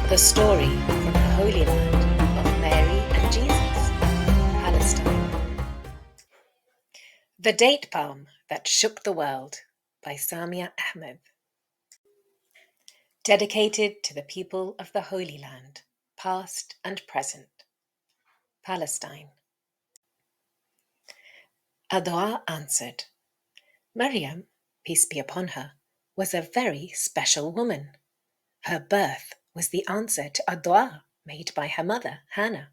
The story from the Holy Land of Mary and Jesus, Palestine. The Date Palm That Shook the World by Samia Ahmed. Dedicated to the people of the Holy Land, past and present. Palestine. A dua answered. Maryam, peace be upon her, was a very special woman. Her birth was the answer to a dua made by her mother, Hannah.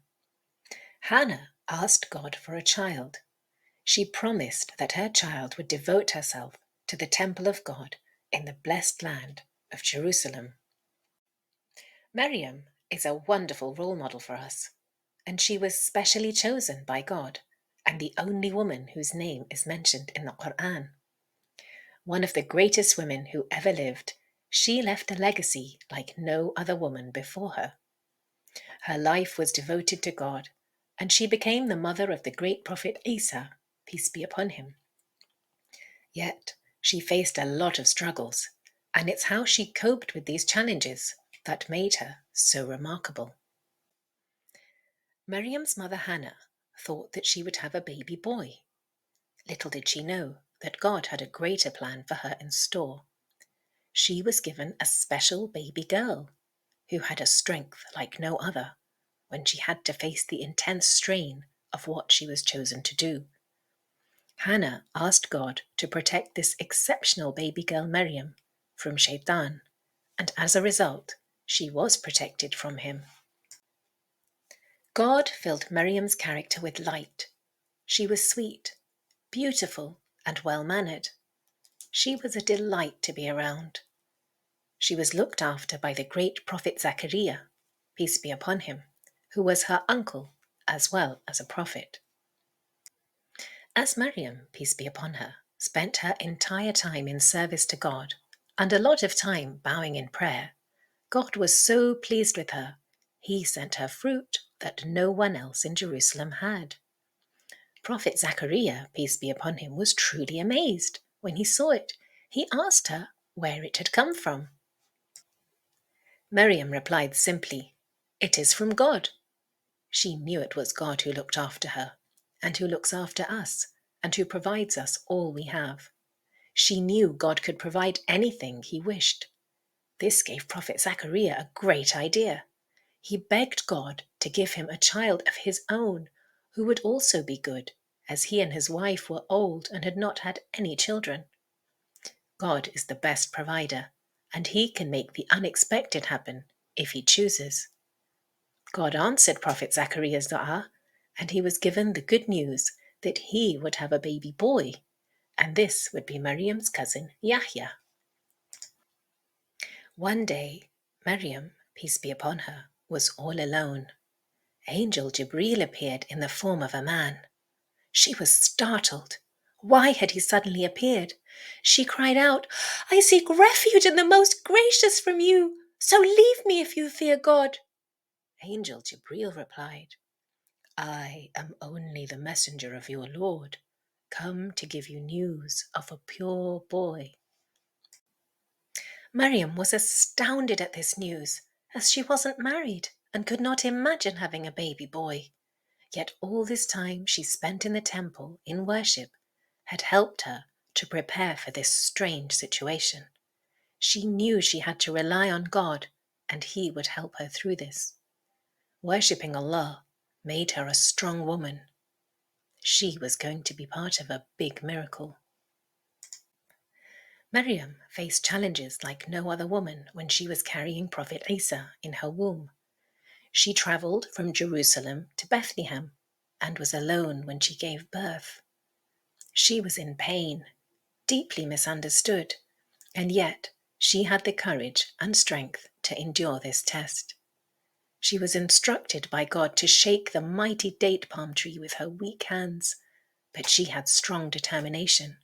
Hannah asked God for a child. She promised that her child would devote herself to the temple of God in the blessed land of Jerusalem. Maryam is a wonderful role model for us, and she was specially chosen by God and the only woman whose name is mentioned in the Quran. One of the greatest women who ever lived, she left a legacy like no other woman before her. Her life was devoted to God, and she became the mother of the great prophet Isa, peace be upon him. Yet she faced a lot of struggles, and it's how she coped with these challenges that made her so remarkable. Maryam's mother Hannah thought that she would have a baby boy. Little did she know that God had a greater plan for her in store. She was given a special baby girl who had a strength like no other when she had to face the intense strain of what she was chosen to do. Hannah asked God to protect this exceptional baby girl Maryam from Shaitan, and as a result, she was protected from him. God filled Maryam's character with light. She was sweet, beautiful, and well-mannered. She was a delight to be around. She was looked after by the great prophet Zachariah, peace be upon him, who was her uncle as well as a prophet. As Maryam, peace be upon her, spent her entire time in service to God and a lot of time bowing in prayer, God was so pleased with her, he sent her fruit that no one else in Jerusalem had. Prophet Zachariah, peace be upon him, was truly amazed when he saw it. He asked her where it had come from. Maryam replied simply, "It is from God." She knew it was God who looked after her, and who looks after us, and who provides us all we have. She knew God could provide anything he wished. This gave Prophet Zachariah a great idea. He begged God to give him a child of his own, who would also be good, as he and his wife were old and had not had any children. God is the best provider, and he can make the unexpected happen if he chooses. God answered Prophet Zachariah's dua, and he was given the good news that he would have a baby boy, and this would be Maryam's cousin Yahya. One day, Maryam, peace be upon her, was all alone. Angel Jibril appeared in the form of a man. She was startled. Why had he suddenly appeared? She cried out, "I seek refuge in the most gracious from you, so leave me if you fear God." Angel Jibril replied, "I am only the messenger of your Lord, come to give you news of a pure boy." Maryam was astounded at this news, as she wasn't married and could not imagine having a baby boy. Yet all this time she spent in the temple in worship had helped her to prepare for this strange situation. She knew she had to rely on God, and he would help her through this. Worshipping Allah made her a strong woman. She was going to be part of a big miracle. Maryam faced challenges like no other woman when she was carrying Prophet Isa in her womb. She travelled from Jerusalem to Bethlehem and was alone when she gave birth. She was in pain, deeply misunderstood, and yet she had the courage and strength to endure this test. She was instructed by God to shake the mighty date palm tree with her weak hands, but she had strong determination.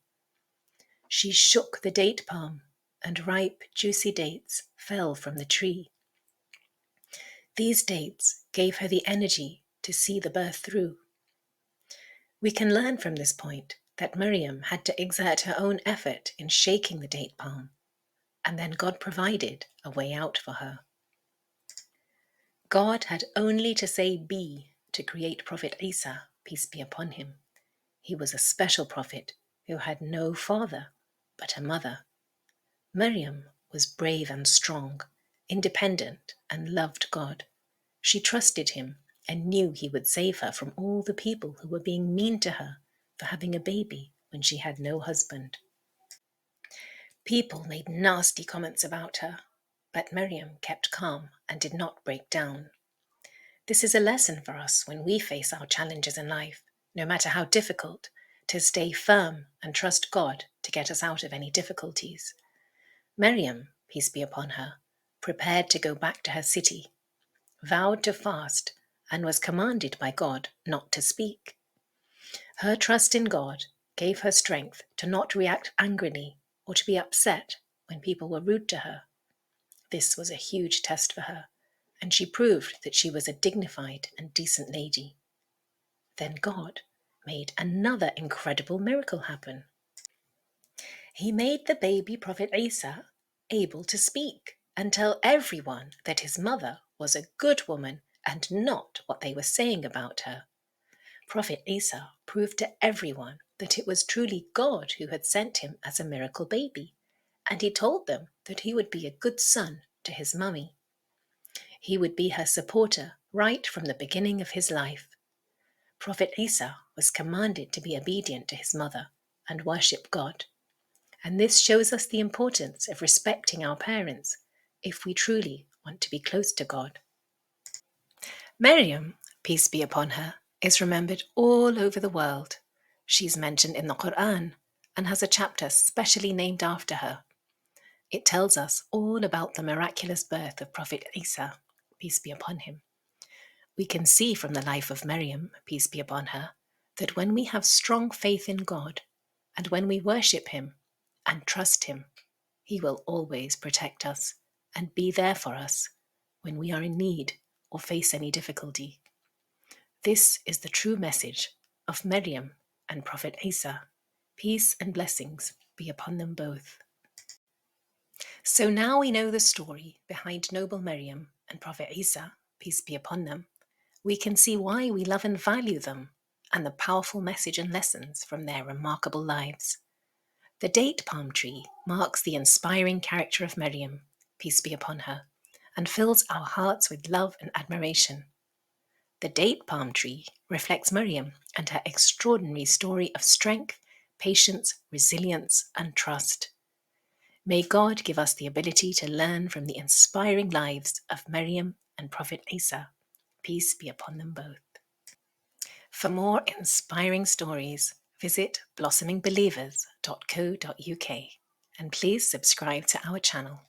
She shook the date palm, and ripe, juicy dates fell from the tree. These dates gave her the energy to see the birth through. We can learn from this point that Maryam had to exert her own effort in shaking the date palm, and then God provided a way out for her. God had only to say be to create Prophet Isa, peace be upon him. He was a special prophet who had no father but a mother. Maryam was brave and strong, independent, and loved God. She trusted him and knew he would save her from all the people who were being mean to her for having a baby when she had no husband. People made nasty comments about her, but Maryam kept calm and did not break down. This is a lesson for us when we face our challenges in life, no matter how difficult, to stay firm and trust God to get us out of any difficulties. Maryam, peace be upon her, prepared to go back to her city, vowed to fast, and was commanded by God not to speak. Her trust in God gave her strength to not react angrily or to be upset when people were rude to her. This was a huge test for her, and she proved that she was a dignified and decent lady. Then God made another incredible miracle happen. He made the baby Prophet Isa able to speak and tell everyone that his mother was a good woman and not what they were saying about her. Prophet Isa proved to everyone that it was truly God who had sent him as a miracle baby, and he told them that he would be a good son to his mummy. He would be her supporter right from the beginning of his life. Prophet Isa was commanded to be obedient to his mother and worship God. And this shows us the importance of respecting our parents if we truly want to be close to God. Maryam, peace be upon her, is remembered all over the world. She's mentioned in the Quran and has a chapter specially named after her. It tells us all about the miraculous birth of Prophet Isa, peace be upon him. We can see from the life of Maryam, peace be upon her, that when we have strong faith in God and when we worship him and trust him, he will always protect us and be there for us when we are in need or face any difficulty. This is the true message of Maryam and Prophet Isa. Peace and blessings be upon them both. So now we know the story behind noble Maryam and Prophet Isa, peace be upon them. We can see why we love and value them and the powerful message and lessons from their remarkable lives. The date palm tree marks the inspiring character of Maryam, peace be upon her, and fills our hearts with love and admiration. The date palm tree reflects Maryam and her extraordinary story of strength, patience, resilience, and trust. May God give us the ability to learn from the inspiring lives of Maryam and Prophet Isa. Peace be upon them both. For more inspiring stories, visit blossomingbelievers.co.uk and please subscribe to our channel.